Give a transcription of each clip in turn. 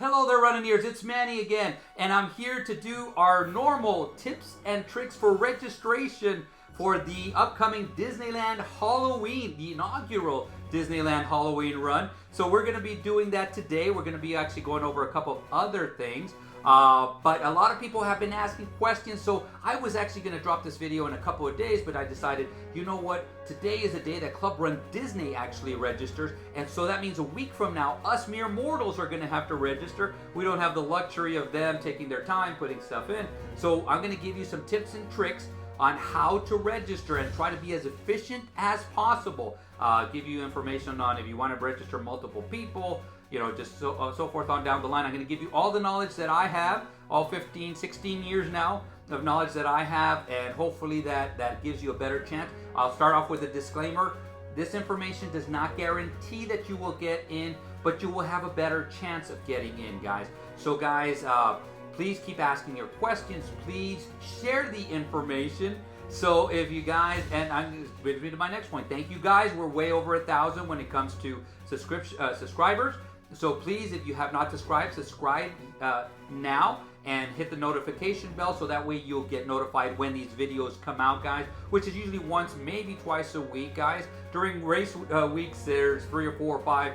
Hello there, running-ears. It's Manny again, and I'm here to do our normal tips and tricks for registration for the upcoming Disneyland Halloween, the inaugural Disneyland Halloween run. So we're going to be doing that today. We're going to be actually going over a couple of other things. But a lot of people have been asking questions, so I was actually going to drop this video in a couple of days, but I decided, you know what, today is a day that Club runDisney actually registers, and so that means a week from now, us mere mortals are going to have to register. We don't have the luxury of them taking their time putting stuff in, so I'm going to give you some tips and tricks on how to register and try to be as efficient as possible. Give you information on if you want to register multiple people, you know, just so forth on down the line. I'm going to give you all the knowledge that I have, all 15, 16 years now of knowledge that I have, and hopefully that gives you a better chance. I'll start off with a disclaimer. This information does not guarantee that you will get in, but you will have a better chance of getting in, guys. So guys, please keep asking your questions. Please share the information. So if you guys, and I'm brings me to my next point. Thank you guys. We're way over 1,000 when it comes to subscribers. So please, if you have not subscribed, subscribe now and hit the notification bell so that way you'll get notified when these videos come out, guys, which is usually once, maybe twice a week, guys. During race weeks, there's 3 or 4 or 5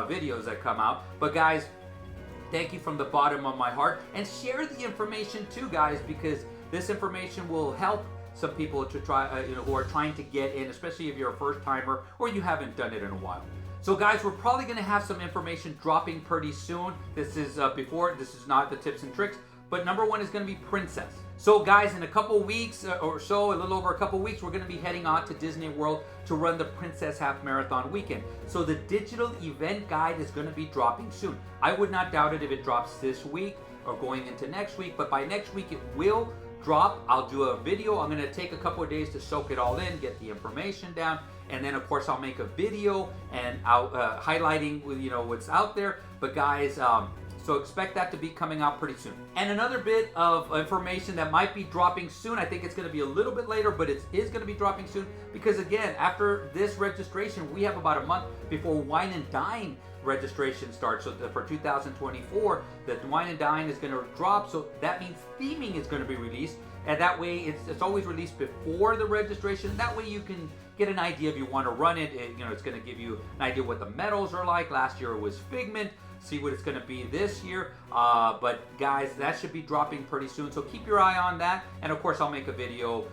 videos that come out. But guys, thank you from the bottom of my heart, and share the information too, guys, because this information will help some people to try, who are trying to get in, especially if you're a first timer or you haven't done it in a while. So guys, we're probably going to have some information dropping pretty soon. This is this is not the tips and tricks, but number one is going to be Princess. So guys, in a couple weeks or so, a little over a couple weeks, we're going to be heading on to Disney World to run the Princess Half Marathon weekend. So the digital event guide is going to be dropping soon. I would not doubt it if it drops this week or going into next week, but by next week it will drop. I'll do a video. I'm going to take a couple of days to soak it all in, get the information down, and then of course I'll make a video and highlighting what's out there. But guys, so expect that to be coming out pretty soon. And another bit of information that might be dropping soon, I think it's going to be a little bit later, but it is going to be dropping soon, because again, after this registration, we have about a month before Wine and Dine registration starts. So for 2024, the Wine and Dine is going to drop, so that means theming is going to be released, and that way it's always released before the registration. That way you can get an idea if you want to run it. It's going to give you an idea what the medals are like. Last year it was Figment. See what it's going to be this year. But guys, that should be dropping pretty soon, so keep your eye on that. And of course I'll make a video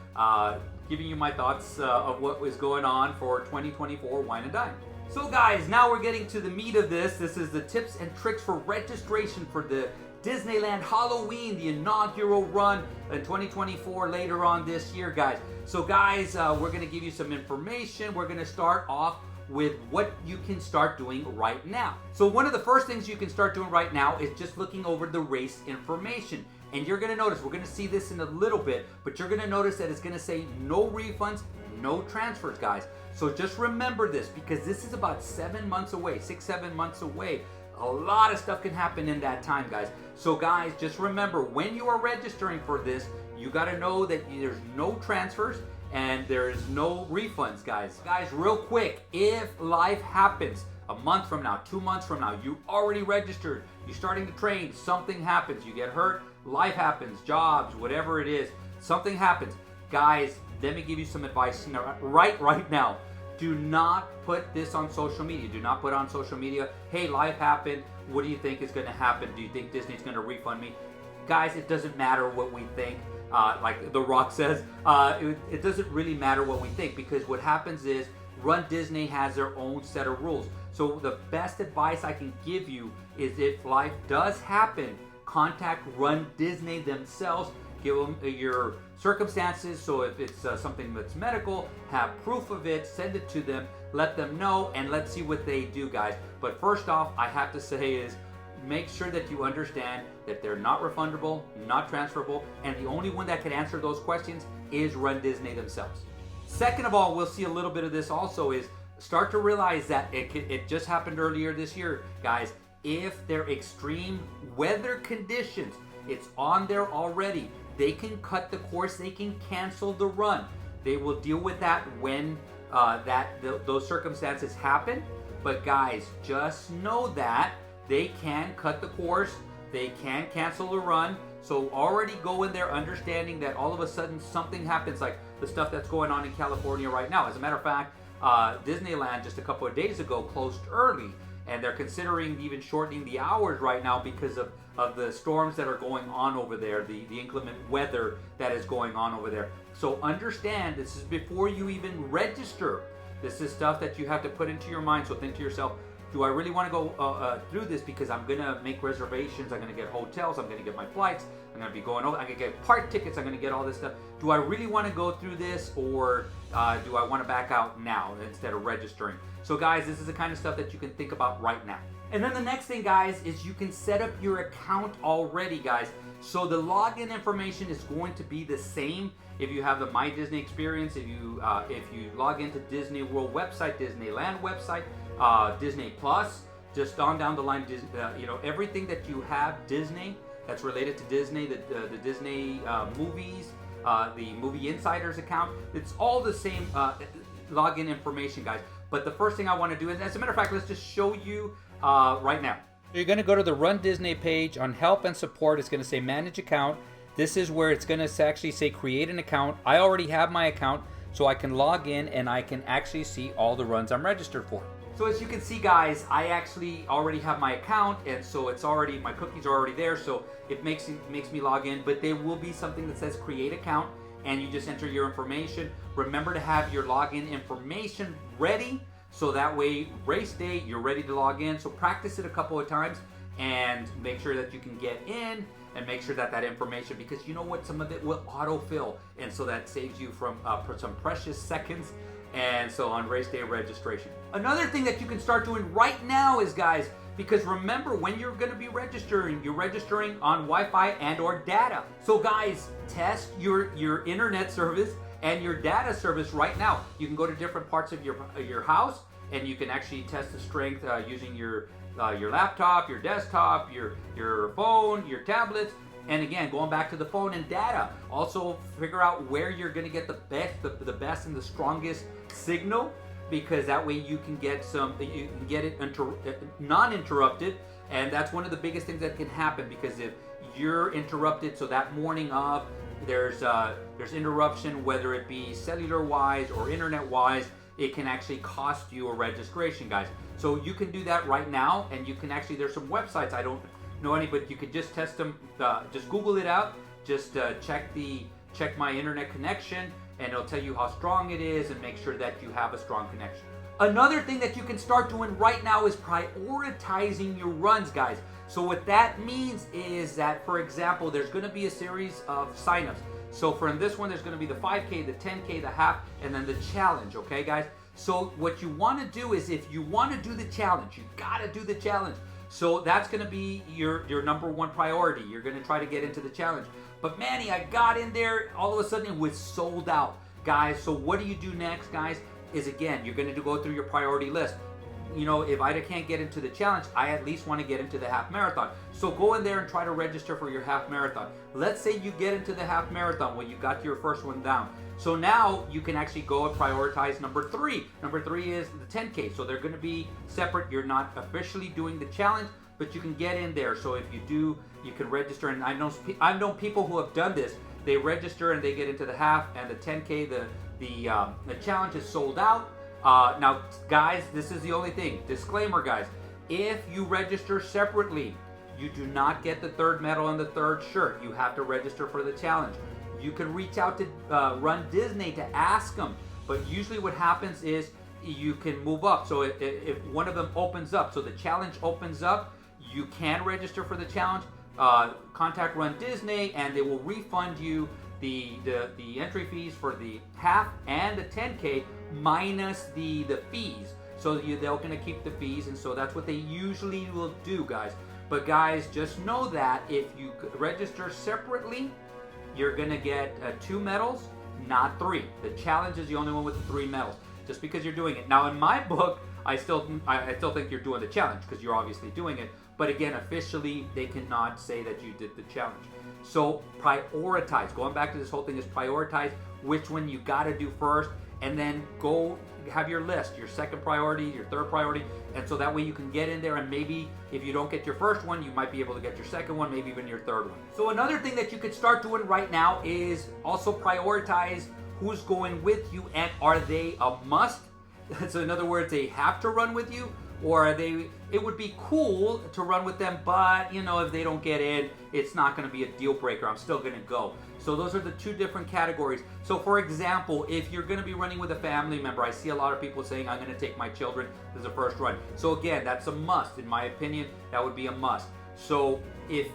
giving you my thoughts of what was going on for 2024 Wine and Dine. So guys, now we're getting to the meat of this. This is the tips and tricks for registration for the Disneyland Halloween, the inaugural run in 2024 later on this year, guys. So guys, we're going to give you some information. We're going to start off with what you can start doing right now. So one of the first things you can start doing right now is just looking over the race information. And you're going to notice, we're going to see this in a little bit, but you're going to notice that it's going to say no refunds, no transfers, guys. So just remember this, because this is about 7 months away, 6-7 months away. A lot of stuff can happen in that time, guys. So guys, just remember, when you are registering for this, you got to know that there's no transfers and there is no refunds, guys. Guys, real quick, if life happens a month from now, 2 months from now, you already registered, you're starting to train, something happens, you get hurt, life happens, jobs, whatever it is, something happens. Guys, let me give you some advice right now. Do not put this on social media. Do not put on social media, hey, life happened, what do you think is going to happen? Do you think Disney's going to refund me? Guys, it doesn't matter what we think. Like The Rock says, it doesn't really matter what we think, because what happens is runDisney has their own set of rules. So the best advice I can give you is, if life does happen, contact runDisney themselves. Give them your circumstances. So if it's something that's medical, have proof of it, send it to them, let them know, and let's see what they do, guys. But first off, I have to say is, make sure that you understand that they're not refundable, not transferable, and the only one that can answer those questions is runDisney themselves. Second of all, we'll see a little bit of this also, is start to realize that it just happened earlier this year, guys. If there are extreme weather conditions, it's on there already. They can cut the course, they can cancel the run. They will deal with that when those circumstances happen. But guys, just know that they can cut the course, they can cancel the run. So already go in there understanding that all of a sudden something happens, like the stuff that's going on in California right now. As a matter of fact, Disneyland just a couple of days ago closed early, and they're considering even shortening the hours right now because of the storms that are going on over there, the inclement weather that is going on over there. So understand, this is before you even register. This is stuff that you have to put into your mind. So think to yourself, do I really want to go through this because I'm going to make reservations, I'm going to get hotels, I'm going to get my flights, I'm going to be going over, I'm going to get park tickets, I'm going to get all this stuff. Do I really want to go through this, or do I want to back out now instead of registering? So guys, this is the kind of stuff that you can think about right now. And then the next thing, guys, is you can set up your account already, guys. So the login information is going to be the same if you have the My Disney experience, if you log into Disney World website, Disneyland website, Disney Plus, just on down the line, everything that you have Disney that's related to Disney, the Disney movies, the Movie Insiders account, it's all the same login information, guys. But the first thing I want to do is, as a matter of fact, let's just show you right now. You're going to go to the Run Disney page. On Help and Support, it's going to say Manage Account. This is where it's going to actually say Create an Account. I already have my account, so I can log in and I can actually see all the runs I'm registered for. So as you can see, guys, I actually already have my account, and so it's already, my cookies are already there, so it makes me log in. But there will be something that says Create Account, and you just enter your information. Remember to have your login information ready, so that way race day you're ready to log in. So practice it a couple of times and make sure that you can get in, and make sure that information, because you know what, some of it will autofill, and so that saves you from some precious seconds. And so on race day registration, another thing that you can start doing right now is, guys, because remember, when you're going to be registering, you're registering on Wi-Fi and or data. So guys, test your internet service and your data service right now. You can go to different parts of your house, and you can actually test the strength using your laptop, your desktop, your phone, your tablets. And again, going back to the phone and data, also figure out where you're going to get the best and the strongest signal, because that way you can get it non-interrupted. And that's one of the biggest things that can happen, because if you're interrupted, so that morning of, there's interruption, whether it be cellular wise or internet wise, it can actually cost you a registration, guys. So you can do that right now, and you can actually, there's some websites, I don't know any, but you could just test them, just Google it out, just check my internet connection, and it'll tell you how strong it is, and make sure that you have a strong connection. Another thing that you can start doing right now is prioritizing your runs, guys. So what that means is that, for example, there's going to be a series of signups. So for this one, there's going to be the 5K, the 10K, the half, and then the challenge, okay, guys? So what you want to do is, if you want to do the challenge, you got to do the challenge. So that's going to be your number one priority. You're going to try to get into the challenge. But Manny, I got in there, all of a sudden it was sold out, guys. So what do you do next, guys? Is again, you're going to go through your priority list. You know, if I can't get into the challenge, I at least want to get into the half marathon. So go in there and try to register for your half marathon. Let's say you get into the half marathon when you got your first one down. So now you can actually go and prioritize number 3. Number 3 is the 10K. So they're going to be separate. You're not officially doing the challenge, but you can get in there. So if you do, you can register. And I've known people who have done this. They register and they get into the half, and the 10K, the challenge is sold out. Now, guys, this is the only thing. Disclaimer, guys. If you register separately, you do not get the third medal and the third shirt. You have to register for the challenge. You can reach out to Run Disney to ask them, but usually what happens is you can move up. So if one of them opens up, so the challenge opens up, you can register for the challenge. Contact Run Disney, and they will refund you the entry fees for the half and the 10K minus the fees. So they're going to keep the fees, and so that's what they usually will do, guys. But guys, just know that if you register separately, you're going to get 2 medals, not 3. The challenge is the only one with the 3 medals, just because you're doing it. Now, in my book, I still think you're doing the challenge, because you're obviously doing it. But again, officially, they cannot say that you did the challenge. So prioritize. Going back to this whole thing is prioritize which one you got to do first, and then go have your list, your second priority, your third priority, and so that way you can get in there, and maybe if you don't get your first one, you might be able to get your second one, maybe even your third one. So another thing that you could start doing right now is also prioritize who's going with you, and are they a must? So in other words, they have to run with you, or it would be cool to run with them, but if they don't get in, it's not going to be a deal breaker. I'm still going to go. So those are the two different categories. So for example, if you're going to be running with a family member, I see a lot of people saying, I'm going to take my children as a first run. So again, that's a must. In my opinion, that would be a must. So if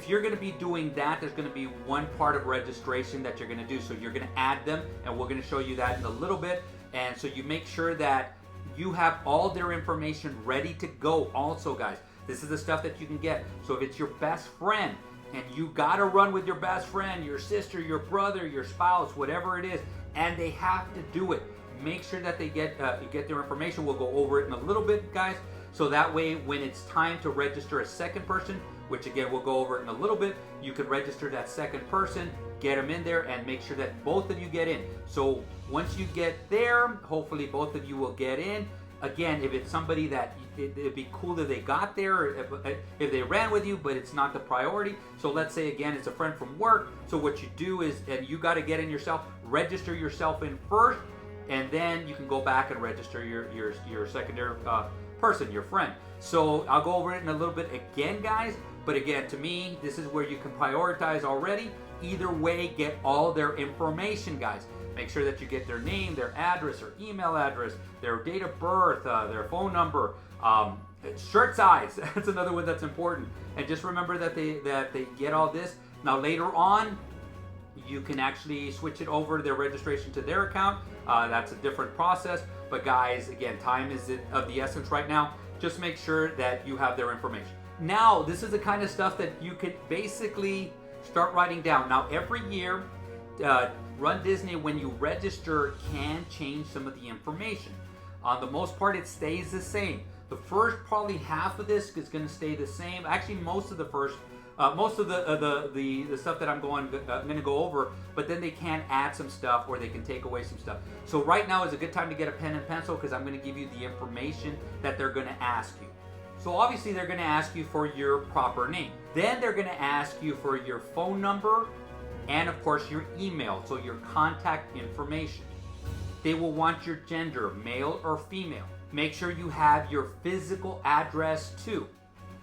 you're going to be doing that, there's going to be one part of registration that you're going to do. So you're going to add them, and we're going to show you that in a little bit. And so you make sure that you have all their information ready to go also, guys. This is the stuff that you can get. So if it's your best friend, and you gotta run with your best friend, your sister, your brother, your spouse, whatever it is, and they have to do it, make sure that they get their information. We'll go over it in a little bit, guys. So that way, when it's time to register a second person, which again, we'll go over it in a little bit, you can register that second person, get them in there, and make sure that both of you get in. So once you get there, hopefully both of you will get in. Again, if it's somebody that it'd be cool that they got there, if they ran with you, but it's not the priority. So let's say again, it's a friend from work. So what you do is, and you got to get in yourself, register yourself in first, and then you can go back and register your secondary person, your friend. So I'll go over it in a little bit again, guys. But again, to me, this is where you can prioritize already. Either way, get all their information, guys. Make sure that you get their name, their address, or email address, their date of birth, their phone number, shirt size. That's another one that's important. And just remember that they get all this. Now later on, you can actually switch it over their registration to their account. That's a different process. But guys, again, time is of the essence right now. Just make sure that you have their information. Now, this is the kind of stuff that you could basically start writing down. Now, every year, Run Disney, when you register, can change some of the information. On the most part, it stays the same. The first probably half of this is going to stay the same. Actually, most of the stuff that I'm going to go over, but then they can add some stuff or they can take away some stuff. So right now is a good time to get a pen and pencil, because I'm going to give you the information that they're going to ask you. So obviously they're going to ask you for your proper name. Then they're going to ask you for your phone number and of course your email, so your contact information. They will want your gender, male or female. Make sure you have your physical address too.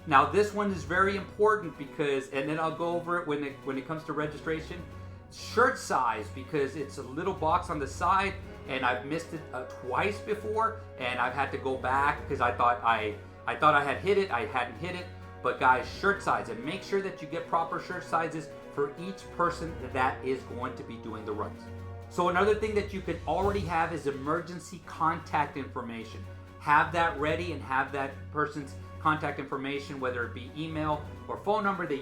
Now this one is very important because, and then I'll go over it when it comes to registration, shirt size, because it's a little box on the side and I've missed it twice before, and I've had to go back because I thought I had hit it, I hadn't hit it. But guys, shirt size, and make sure that you get proper shirt sizes for each person that is going to be doing the runs. So another thing that you could already have is emergency contact information. Have that ready and have that person's contact information, whether it be email or phone number. They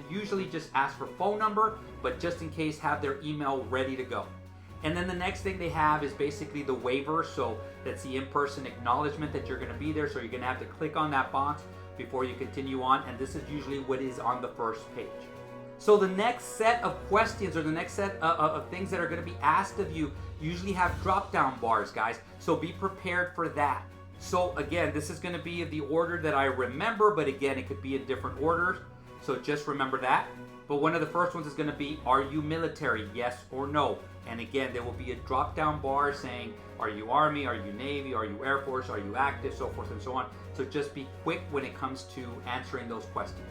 usually just ask for phone number, but just in case, have their email ready to go. And then the next thing they have is basically the waiver. So that's the in-person acknowledgement that you're going to be there. So you're going to have to click on that box before you continue on. And this is usually what is on the first page. So the next set of questions, or the next set of things that are going to be asked of you, usually have drop-down bars, guys. So be prepared for that. So again, this is going to be in the order that I remember, but again, it could be in different orders. So just remember that. But one of the first ones is going to be, are you military? Yes or no? And again, there will be a drop-down bar saying, are you Army? Are you Navy? Are you Air Force? Are you active? So forth and so on. So just be quick when it comes to answering those questions.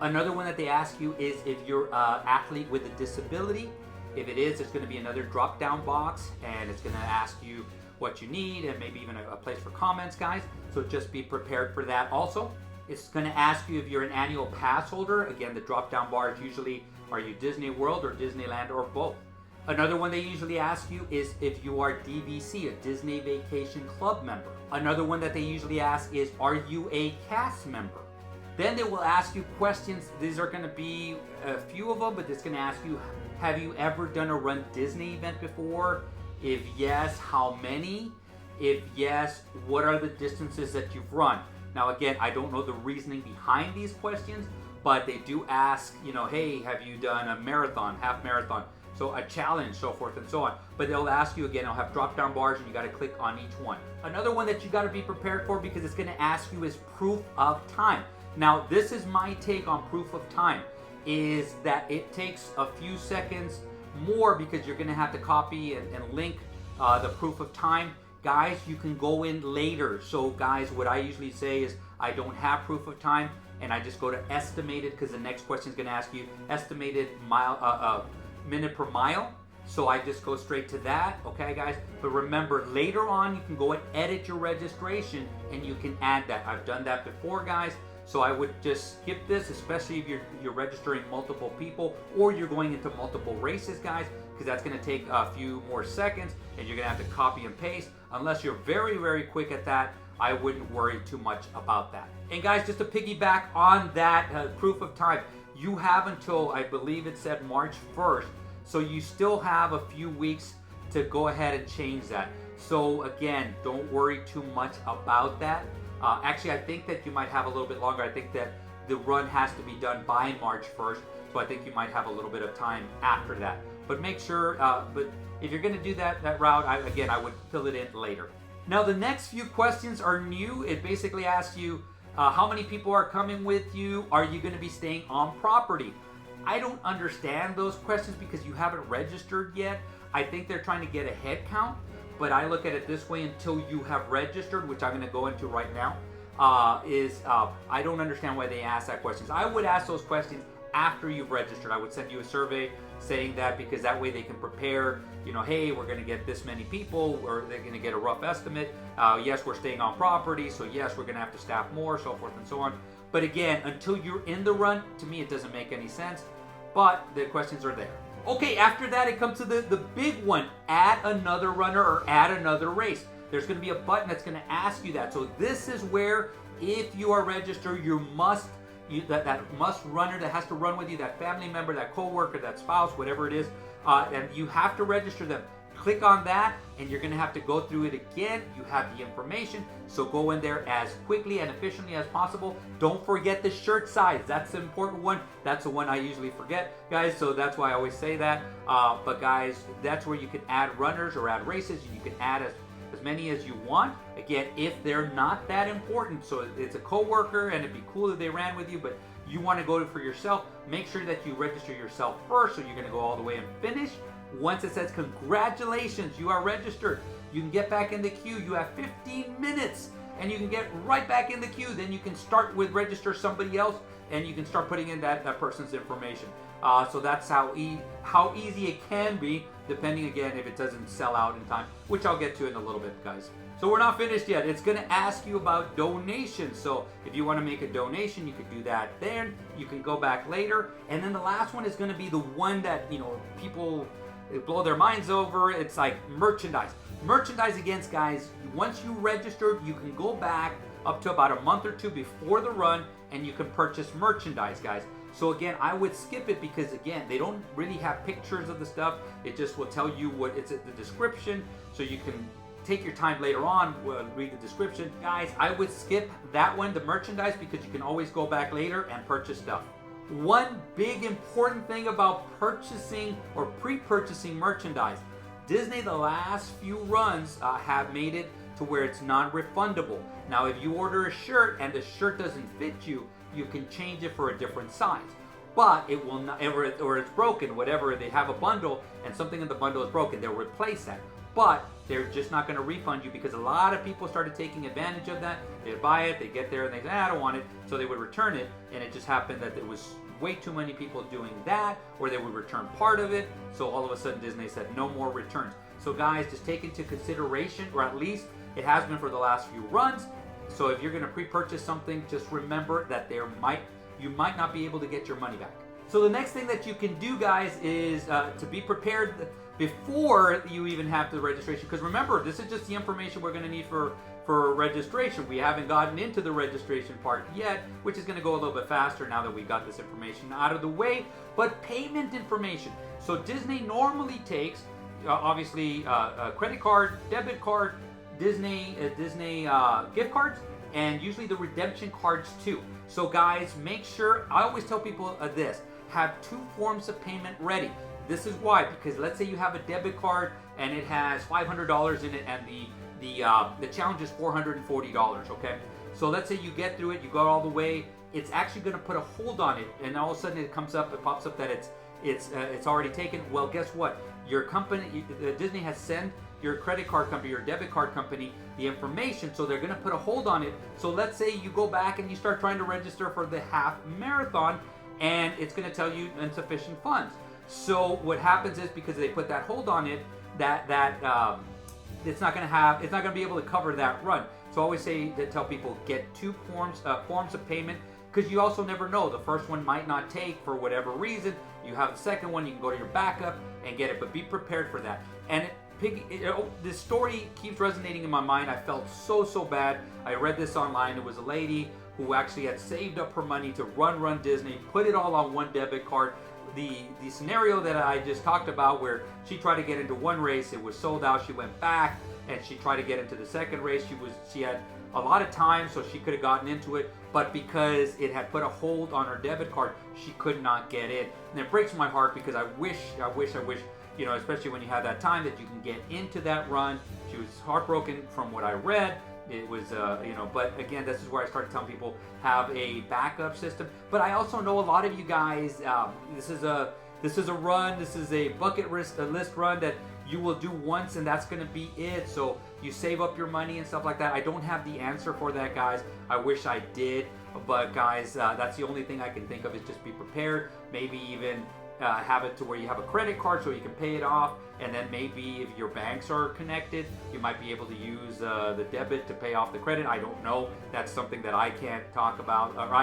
Another one that they ask you is if you're an athlete with a disability. If it is, there's going to be another drop-down box, and it's going to ask you what you need and maybe even a place for comments, guys. So just be prepared for that also. It's going to ask you if you're an annual pass holder. Again, the drop-down bar is usually, are you Disney World or Disneyland or both? Another one they usually ask you is if you are DVC, a Disney Vacation Club member. Another one that they usually ask is, are you a cast member? Then they will ask you questions. These are going to be a few of them, but it's going to ask you, have you ever done a Run Disney event before? If yes, how many? If yes, what are the distances that you've run? Now again, I don't know the reasoning behind these questions, but they do ask, hey, have you done a marathon, half marathon? So a challenge, so forth and so on. But they'll ask you again, they'll have drop down bars and you got to click on each one. Another one that you got to be prepared for, because it's going to ask you, is proof of time. Now this is my take on proof of time, is that it takes a few seconds more because you're going to have to copy and link the proof of time. Guys, you can go in later. So guys, what I usually say is I don't have proof of time, and I just go to estimated, because the next question is going to ask you estimated minute per mile. So I just go straight to that, okay guys? But remember, later on you can go and edit your registration and you can add that. I've done that before, guys. So I would just skip this, especially if you're registering multiple people or you're going into multiple races, guys, because that's going to take a few more seconds and you're going to have to copy and paste. Unless you're very, very quick at that, I wouldn't worry too much about that. And guys, just to piggyback on that proof of time, you have until, I believe it said March 1st, so you still have a few weeks to go ahead and change that. So again, don't worry too much about that. Actually, I think that you might have a little bit longer. I think that the run has to be done by March 1st, so I think you might have a little bit of time after that. But make sure, but if you're going to do that route, I would fill it in later. Now, the next few questions are new. It basically asks you, how many people are coming with you? Are you going to be staying on property? I don't understand those questions because you haven't registered yet. I think they're trying to get a head count, but I look at it this way: until you have registered, which I'm going to go into right now, I don't understand why they ask that questions. I would ask those questions after you've registered. I would send you a survey saying that, because that way they can prepare, you know, hey, we're going to get this many people, or they're going to get a rough estimate. Yes, we're staying on property, so yes, we're going to have to staff more, so forth and so on. But again, until you're in the run, to me, it doesn't make any sense. But the questions are there. Okay, after that, it comes to the big one: add another runner or add another race. There's going to be a button that's going to ask you that. So this is where, if you are registered, that must runner that has to run with you, that family member, that coworker, that spouse, whatever it is, and you have to register them. Click on that, and you're going to have to go through it again. You have the information, so go in there as quickly and efficiently as possible. Don't forget the shirt size. That's the important one. That's the one I usually forget, guys, so that's why I always say that. But guys, that's where you can add runners or add races. You can add as many as you want. Again, if they're not that important, so it's a coworker and it'd be cool if they ran with you, but you want to go for yourself, make sure that you register yourself first. So you're going to go all the way and finish. Once it says congratulations, you are registered, you can get back in the queue. You have 15 minutes and you can get right back in the queue. Then you can start with register somebody else, and you can start putting in that person's information. So that's how easy it can be, depending, again, if it doesn't sell out in time, which I'll get to in a little bit, guys. So we're not finished yet. It's going to ask you about donations. So if you want to make a donation, you could do that then. You can go back later. And then the last one is going to be the one that, you know, people blow their minds over. It's like merchandise. Merchandise, again, guys, once you registered, you can go back up to about a month or two before the run, and you can purchase merchandise, guys. So again, I would skip it because, again, they don't really have pictures of the stuff. It just will tell you what it's the description, so you can take your time later on, read the description. Guys, I would skip that one, the merchandise, because you can always go back later and purchase stuff. One big important thing about purchasing or pre-purchasing merchandise: Disney, the last few runs have made it to where it's non-refundable. Now, if you order a shirt and the shirt doesn't fit you, you can change it for a different size. But it will not, or it's broken, whatever. They have a bundle and something in the bundle is broken, they'll replace that. But they're just not going to refund you, because a lot of people started taking advantage of that. They buy it, they get there, and they say, I don't want it, so they would return it. And it just happened that there was way too many people doing that, or they would return part of it. So all of a sudden Disney said no more returns. So guys, just take into consideration, or at least it has been for the last few runs. So if you're going to pre-purchase something, just remember that you might not be able to get your money back. So the next thing that you can do, guys, is to be prepared before you even have the registration. Because remember, this is just the information we're going to need for registration. We haven't gotten into the registration part yet, which is going to go a little bit faster now that we got this information out of the way. But payment information. So Disney normally takes, obviously, a credit card, debit card, Disney gift cards, and usually the redemption cards too. So guys, make sure, I always tell people this: have 2 forms of payment ready. This is why, because let's say you have a debit card and it has $500 in it, and the challenge is $440. Okay, so let's say you get through it, you go all the way. It's actually going to put a hold on it, and all of a sudden it pops up that it's already taken. Well, guess what? Your company, Disney, has sent your credit card company, your debit card company, the information, so they're going to put a hold on it. So let's say you go back and you start trying to register for the half marathon, and it's going to tell you insufficient funds. So what happens is, because they put that hold on it, that it's not going to be able to cover that run. So I always tell people, get two forms of payment, because you also never know. The first one might not take for whatever reason. You have the second one, you can go to your backup and get it, but be prepared for that. And this story keeps resonating in my mind. I felt so bad. I read this online. It was a lady who actually had saved up her money to run Disney, put it all on one debit card. The scenario that I just talked about, where she tried to get into one race, it was sold out. She went back and she tried to get into the second race. She had a lot of time, so she could have gotten into it, but because it had put a hold on her debit card, she could not get in. And it breaks my heart, because I wish, you know, especially when you have that time, that you can get into that run. She was heartbroken from what I read. It was, you know, but again, this is where I started telling people, have a backup system. But I also know a lot of you guys, this is a run, this is a bucket list run that you will do once, and that's going to be it. So you save up your money and stuff like that. I don't have the answer for that, guys. I wish I did, but guys, that's the only thing I can think of, is just be prepared. Maybe even have it to where you have a credit card so you can pay it off, and then maybe if your banks are connected, you might be able to use the debit to pay off the credit. I don't know. That's something that I can't talk about, or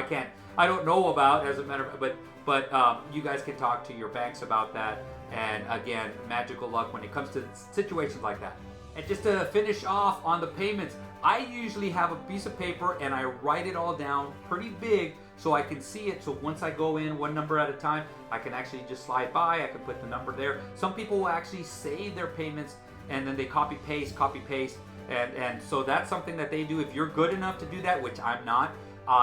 I don't know about, as a matter of, but you guys can talk to your banks about that. And again, magical luck when it comes to situations like that. And just to finish off on the payments, I usually have a piece of paper and I write it all down pretty big so I can see it. So once I go in one number at a time, I can actually just slide by. I can put the number there. Some people will actually save their payments and then they copy paste. And so that's something that they do. If you're good enough to do that, which I'm not,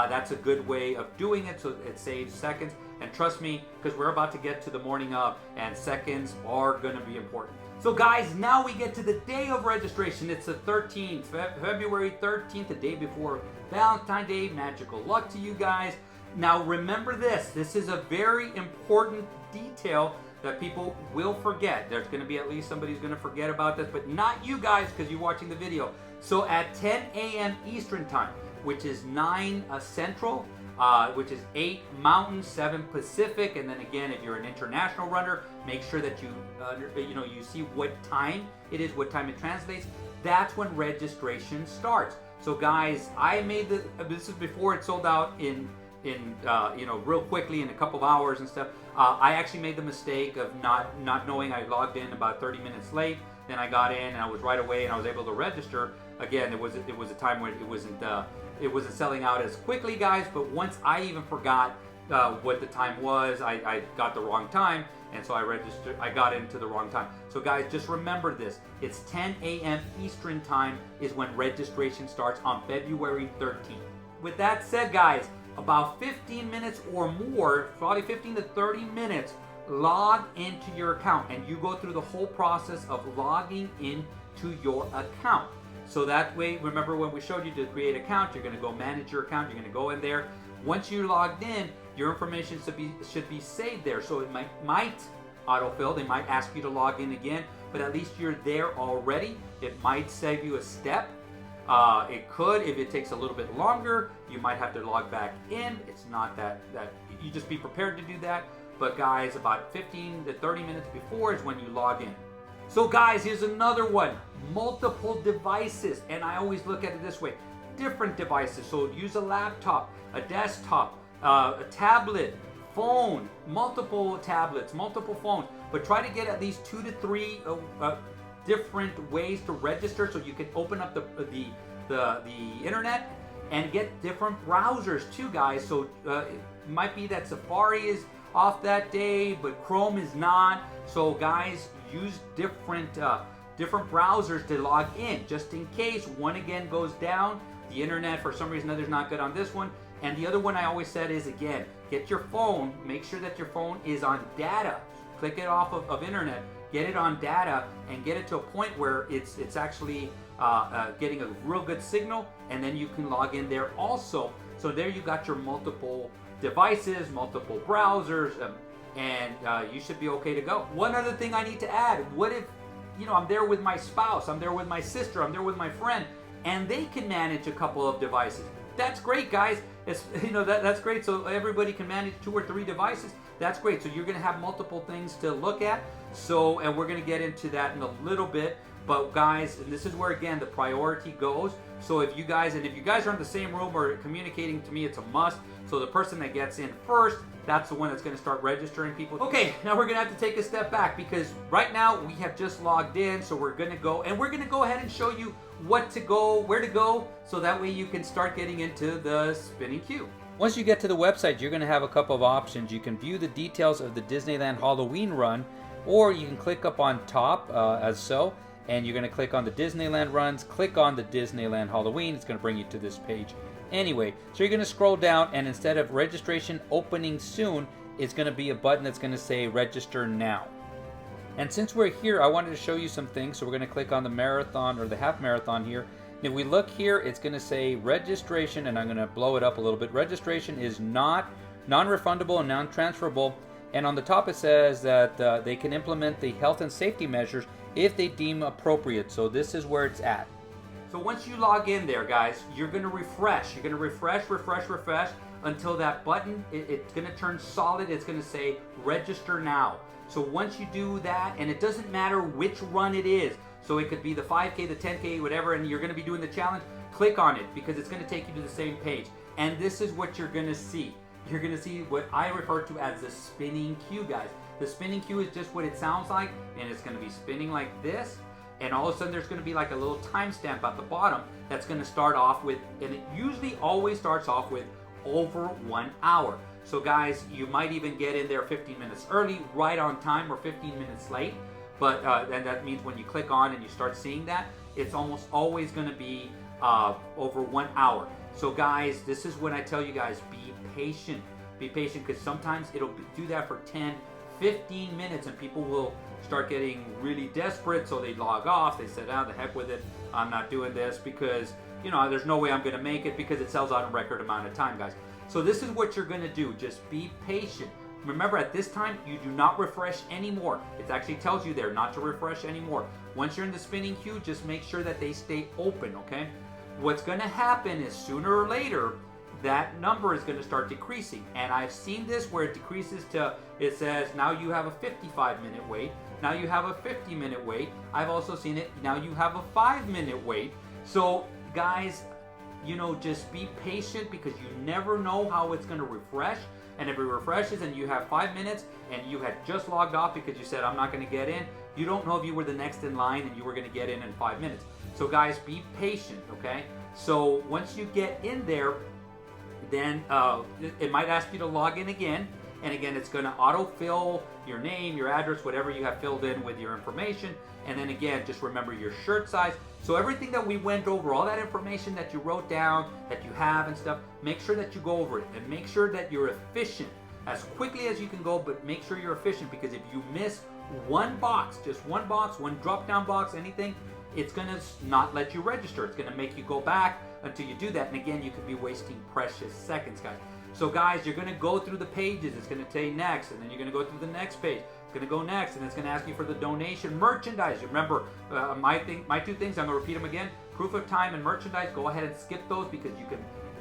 that's a good way of doing it, so it saves seconds. And trust me, because we're about to get to the morning of, and seconds are going to be important. So guys, now we get to the day of registration. It's the 13th, February 13th, the day before Valentine's Day. Magical luck to you guys. Now remember this. This is a very important detail that people will forget. There's going to be at least somebody who's going to forget about this, but not you guys, because you're watching the video. So at 10 a.m. Eastern Time, which is 9 Central, which is 8 Mountain, 7 Pacific, and then again, if you're an international runner, make sure that you see what time it is, what time it translates. That's when registration starts. So guys, I made this is before it sold out in real quickly in a couple of hours and stuff. I actually made the mistake of not knowing. I logged in about 30 minutes late. Then I got in and I was right away and I was able to register. Again, it was a time when it wasn't selling out as quickly, guys. But once I even forgot what the time was, I got the wrong time, and so I got into the wrong time. So guys, just remember this. It's 10 a.m. Eastern Time is when registration starts on February 13th. With that said, guys, about 15 minutes or more, probably 15 to 30 minutes, log into your account, and you go through the whole process of logging into your account. So that way, remember when we showed you to create an account, you're going to go manage your account, you're going to go in there. Once you're logged in, your information should be saved there. So it might autofill, they might ask you to log in again, but at least you're there already. It might save you a step. It could, if it takes a little bit longer, you might have to log back in. It's not that you just be prepared to do that. But guys, about 15 to 30 minutes before is when you log in. So guys, here's another one. Multiple devices. And I always look at it this way. Different devices. So use a laptop, a desktop, a tablet, phone, multiple tablets, multiple phones. But try to get at least 2 to 3 different ways to register, so you can open up the internet and get different browsers too, guys. So it might be that Safari is off that day, but Chrome is not. So guys, use different browsers to log in, just in case one again goes down. The internet for some reason or other is not good on this one. And the other one I always said is, again, get your phone, make sure that your phone is on data. click it off of internet, get it on data, and get it to a point where it's actually getting a real good signal, and then you can log in there also. So there you got your multiple devices, multiple browsers, and you should be okay to go. One other thing I need to add, what if, I'm there with my spouse, I'm there with my sister, I'm there with my friend, and they can manage a couple of devices. That's great, guys. It's, that's great. So everybody can manage 2 or 3 devices. That's great. So you're going to have multiple things to look at. So, and we're going to get into that in a little bit. But guys, and this is where again the priority goes. So if you guys are in the same room or communicating to me, it's a must. So the person that gets in first, that's the one that's going to start registering people. Okay, now we're going to have to take a step back because right now we have just logged in. So we're going to go ahead and show you where to go, so that way you can start getting into the spinning queue. Once you get to the website, you're going to have a couple of options. You can view the details of the Disneyland Halloween run, or you can click up on top as so, and you're going to click on the Disneyland runs, click on the Disneyland Halloween. It's going to bring you to this page anyway. So you're going to scroll down, and instead of registration opening soon, it's going to be a button that's going to say register now. And since we're here, I wanted to show you some things. So we're going to click on the marathon or the half marathon here. And if we look here, it's going to say registration, and I'm going to blow it up a little bit. Registration is not non-refundable and non-transferable. And on the top it says that they can implement the health and safety measures if they deem appropriate. So this is where it's at. So once you log in there, guys, you're going to refresh. You're going to refresh until that button, it's going to turn solid. It's going to say register now. So once you do that, and it doesn't matter which run it is, so it could be the 5K, the 10K, whatever, and you're going to be doing the challenge, click on it because it's going to take you to the same page. And this is what you're going to see. You're going to see what I refer to as the spinning queue, guys. The spinning queue is just what it sounds like, and it's going to be spinning like this. And all of a sudden there's going to be like a little timestamp at the bottom that's going to start off with, and it usually always starts off with over 1 hour. So guys, you might even get in there 15 minutes early, right on time, or 15 minutes late. But and that means when you click on and you start seeing that, it's almost always going to be over 1 hour. So guys, this is when I tell you guys, be patient. Be patient, because sometimes it'll do that for 10, 15 minutes, and people will start getting really desperate, so they log off. They said, the heck with it. I'm not doing this because, there's no way I'm going to make it, because it sells out in a record amount of time, guys. So this is what you're going to do. Just be patient. Remember, at this time, you do not refresh anymore. It actually tells you there not to refresh anymore. Once you're in the spinning queue, just make sure that they stay open, okay? What's going to happen is sooner or later, that number is going to start decreasing. And I've seen this where it decreases to, it says, now you have a 55-minute wait. Now you have a 50-minute wait. I've also seen it, now you have a 5-minute wait. So, guys, just be patient, because you never know how it's going to refresh. And if it refreshes and you have 5 minutes and you had just logged off because you said, I'm not going to get in, you don't know if you were the next in line and you were going to get in 5 minutes. So guys, be patient, okay? So once you get in there, then it might ask you to log in again. And again, it's going to autofill your name, your address, whatever you have filled in with your information. And then again, just remember your shirt size. So everything that we went over, all that information that you wrote down, that you have and stuff, make sure that you go over it and make sure that you're efficient as quickly as you can go, but make sure you're efficient, because if you miss one box, just one box, one drop-down box, anything, it's going to not let you register. It's going to make you go back until you do that. And again, you could be wasting precious seconds, guys. So guys, you're going to go through the pages. It's going to say next, and then you're going to go through the next page. It's going to go next, and it's going to ask you for the donation merchandise. Remember, my 2 things, I'm going to repeat them again. Proof of time and merchandise. Go ahead and skip those, because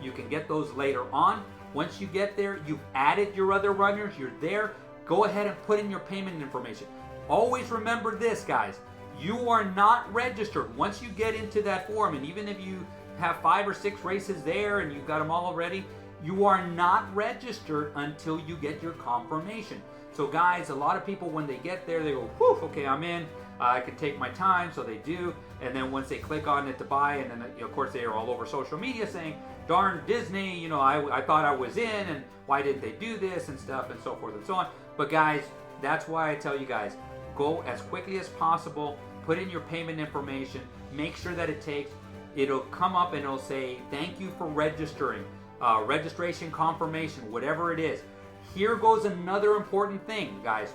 you can get those later on. Once you get there, you've added your other runners. You're there. Go ahead and put in your payment information. Always remember this, guys. You are not registered. Once you get into that form, and even if you have 5 or 6 races there and you've got them all already, you are not registered until you get your confirmation. So guys, a lot of people, when they get there, they go, whew, okay, I'm in. I can take my time, so they do. And then once they click on it to buy, and then of course they are all over social media saying, darn Disney, I thought I was in, and why didn't they do this and stuff, and so forth and so on. But guys, that's why I tell you guys, go as quickly as possible, put in your payment information, make sure that it'll come up and it'll say, thank you for registering, registration confirmation, whatever it is. Here goes another important thing, guys.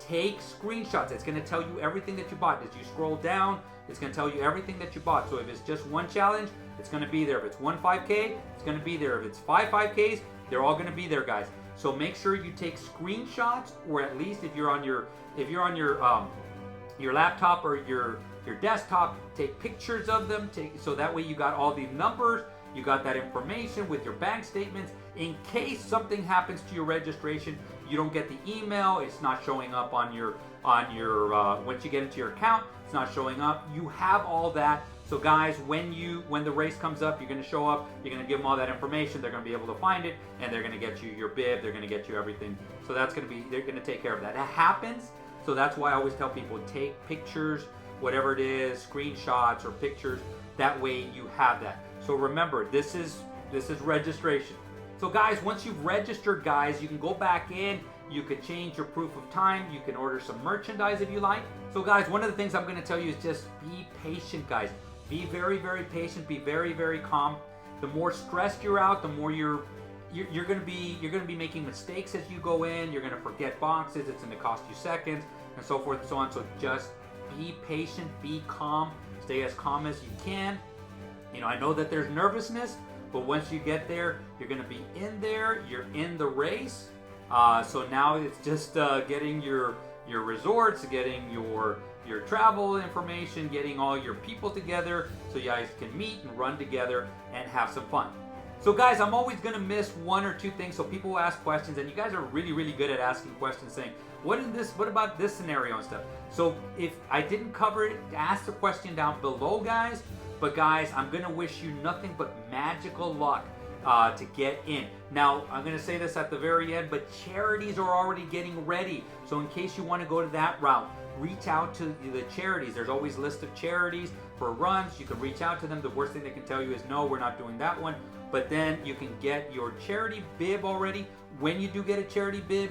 take screenshots. It's going to tell you everything that you bought. As you scroll down, it's going to tell you everything that you bought. So if it's just one challenge, it's going to be there. If it's one 5K, it's going to be there. If it's 5Ks, they're all going to be there, guys. So make sure you take screenshots, or at least if you're on your laptop or your desktop, take pictures of them. So that way you got all the numbers, you got that information with your bank statements. In case something happens to your registration, you don't get the email. It's not showing up on your once you get into your account, it's not showing up. You have all that. So guys, when the race comes up, you're going to show up, you're going to give them all that information, they're going to be able to find it, and they're going to get you your bib, they're going to get you everything. So they're going to take care of that. It happens, so that's why I always tell people, take pictures, whatever it is, screenshots or pictures, that way you have that. So remember, this is registration. So guys, once you've registered, guys, you can go back in, you could change your proof of time, you can order some merchandise if you like. So guys, one of the things I'm going to tell you is just be patient, guys. Be very, very patient. Be very, very calm. The more stressed you're out, the more you're going to be making mistakes as you go in. You're going to forget boxes. It's going to cost you seconds, and so forth and so on. So just be patient. Be calm. Stay as calm as you can. I know that there's nervousness, but once you get there, you're going to be in there. You're in the race. So now it's just getting your resorts, getting your travel information, getting all your people together so you guys can meet and run together and have some fun. So guys, I'm always going to miss one or two things, so people will ask questions, and you guys are really, really good at asking questions, saying, what about this scenario and stuff. So if I didn't cover it, ask the question down below, guys. But guys, I'm going to wish you nothing but magical luck to get in. Now, I'm going to say this at the very end, but charities are already getting ready. So in case you want to go to that route, reach out to the charities. There's always a list of charities for runs. You can reach out to them. The worst thing they can tell you is, no, we're not doing that one. But then you can get your charity bib already. When you do get a charity bib,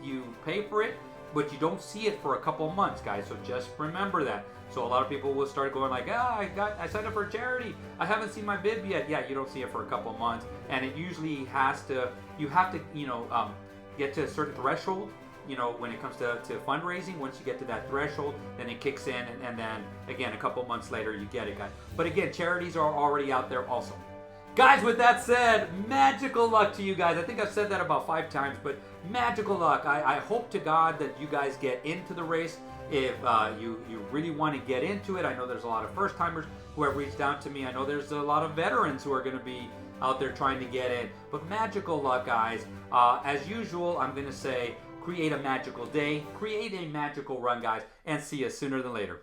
you pay for it, but you don't see it for a couple months, guys. So just remember that. So a lot of people will start going like, I signed up for a charity, I haven't seen my bib yet. Yeah, you don't see it for a couple months, and it usually you have to get to a certain threshold. When it comes to fundraising, once you get to that threshold, then it kicks in, and then again a couple months later you get it, guys. But again, charities are already out there also. Guys, with that said, magical luck to you guys. I think I've said that about 5 times, but magical luck. I hope to God that you guys get into the race. If you really want to get into it, I know there's a lot of first-timers who have reached out to me. I know there's a lot of veterans who are going to be out there trying to get in. But magical luck, guys. As usual, I'm going to say, create a magical day, create a magical run, guys, and see you sooner than later.